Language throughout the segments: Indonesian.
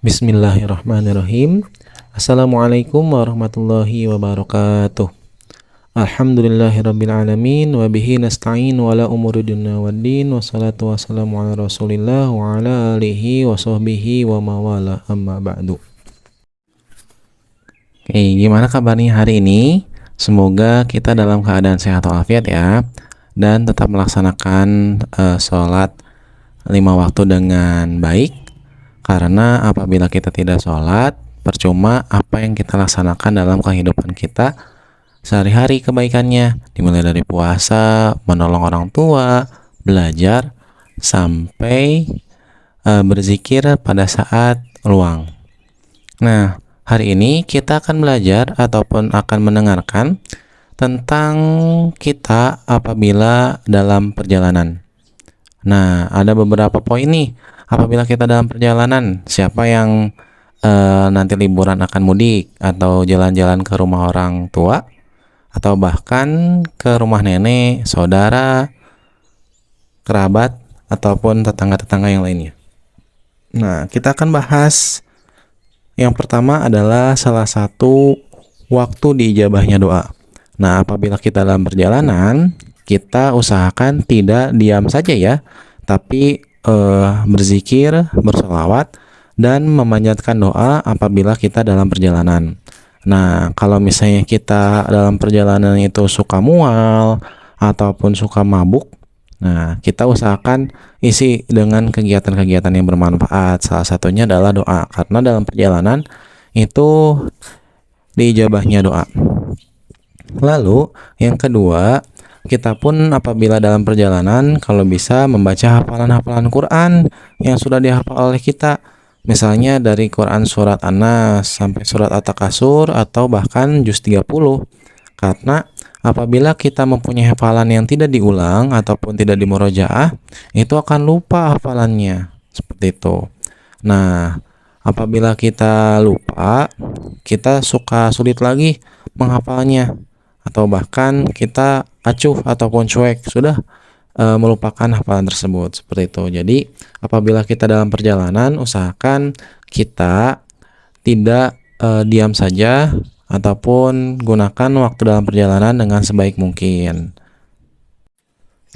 Bismillahirrahmanirrahim. Assalamualaikum warahmatullahi wabarakatuh. Alhamdulillahirrabbilalamin. Wabihi nasta'in wala umuri dunya waddin. Wassalatu wassalamu ala rasulillah wa ala alihi wa sahbihi wa mawala amma ba'du. Oke, gimana kabarnya hari ini? Semoga kita dalam keadaan sehat walafiat ya, dan tetap melaksanakan sholat 5 waktu dengan baik. Karena apabila kita tidak sholat, percuma apa yang kita laksanakan dalam kehidupan kita sehari-hari kebaikannya, dimulai dari puasa, menolong orang tua, belajar, sampai berzikir pada saat luang. Nah, hari ini kita akan belajar ataupun akan mendengarkan tentang kita apabila dalam perjalanan. Nah, ada beberapa poin nih. Apabila kita dalam perjalanan, siapa yang nanti liburan akan mudik atau jalan-jalan ke rumah orang tua atau bahkan ke rumah nenek, saudara, kerabat ataupun tetangga-tetangga yang lainnya. Nah, kita akan bahas yang pertama adalah salah satu waktu diijabahnya doa. Nah, apabila kita dalam perjalanan, kita usahakan tidak diam saja ya, tapi berzikir, bersolawat, dan memanjatkan doa apabila kita dalam perjalanan. Nah, kalau misalnya kita dalam perjalanan itu suka mual ataupun suka mabuk, nah kita usahakan isi dengan kegiatan-kegiatan yang bermanfaat. Salah satunya adalah doa, karena dalam perjalanan itu diijabahnya doa. Lalu yang kedua, kita pun apabila dalam perjalanan kalau bisa membaca hafalan-hafalan Quran yang sudah dihafal oleh kita. Misalnya dari Quran surat An-Nas sampai surat At-Takasur atau bahkan juz 30. Karena apabila kita mempunyai hafalan yang tidak diulang ataupun tidak dimurojaah, itu akan lupa hafalannya. Seperti itu. Nah, apabila kita lupa, kita suka sulit lagi menghafalnya. Atau bahkan kita acuh ataupun cuek, sudah melupakan hafalan tersebut. Seperti itu. Jadi apabila kita dalam perjalanan, usahakan kita tidak diam saja ataupun gunakan waktu dalam perjalanan dengan sebaik mungkin.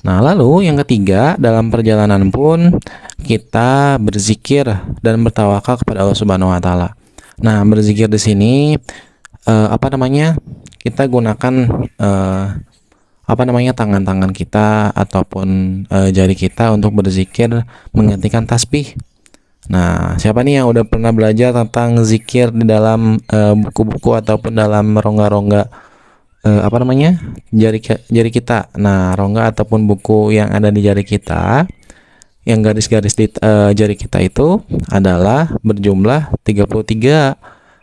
Nah, lalu yang ketiga, dalam perjalanan pun kita berzikir dan bertawakal kepada Allah Subhanahu wa taala. Nah, berzikir di sini kita gunakan tangan-tangan kita ataupun jari kita untuk berzikir menggantikan tasbih. Nah, siapa nih yang udah pernah belajar tentang zikir di dalam buku-buku ataupun dalam rongga-rongga jari kita. Nah, rongga ataupun buku yang ada di jari kita, yang garis-garis di jari kita itu adalah berjumlah 33.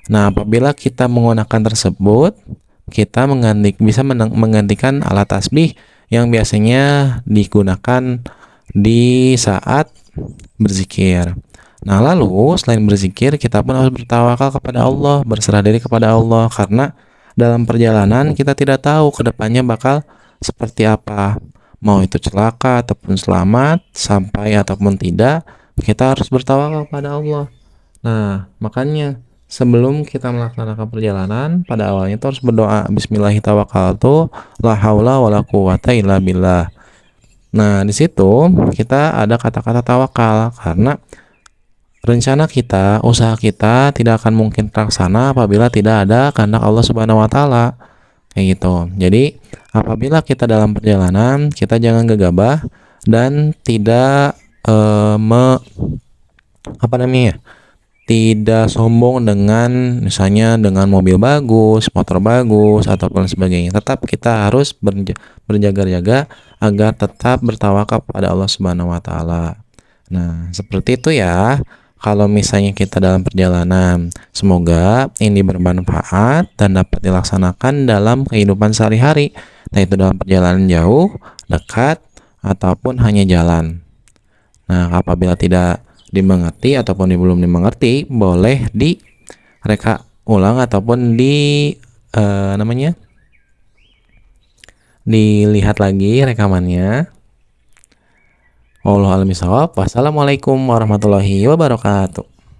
Nah, apabila kita menggunakan tersebut, kita bisa menggantikan alat tasbih yang biasanya digunakan di saat berzikir. Nah, lalu selain berzikir, kita pun harus bertawakal kepada Allah, berserah diri kepada Allah, karena dalam perjalanan kita tidak tahu kedepannya bakal seperti apa. Mau itu celaka ataupun selamat, sampai ataupun tidak, kita harus bertawakal kepada Allah. Nah, makanya sebelum kita melaksanakan perjalanan, pada awalnya itu harus berdoa, Bismillahirrahmanirrahim, la haula wala quwata illa billah. Nah, di situ kita ada kata-kata tawakal, karena rencana kita, usaha kita tidak akan mungkin terlaksana apabila tidak ada kehendak Allah Subhanahu wa taala. Kayak gitu. Jadi, apabila kita dalam perjalanan, kita jangan gegabah dan tidak tidak sombong dengan misalnya dengan mobil bagus, motor bagus ataupun sebagainya. Tetap kita harus berjaga-jaga agar tetap bertawakal kepada Allah Subhanahu wa taala. Nah, seperti itu ya. Kalau misalnya kita dalam perjalanan, semoga ini bermanfaat dan dapat dilaksanakan dalam kehidupan sehari-hari, entah itu dalam perjalanan jauh, dekat, ataupun hanya jalan. Nah, apabila tidak dimengerti ataupun belum dimengerti, boleh direka ulang ataupun dilihat lagi rekamannya. Wallahu a'lam bishawab. Wassalamualaikum warahmatullahi wabarakatuh.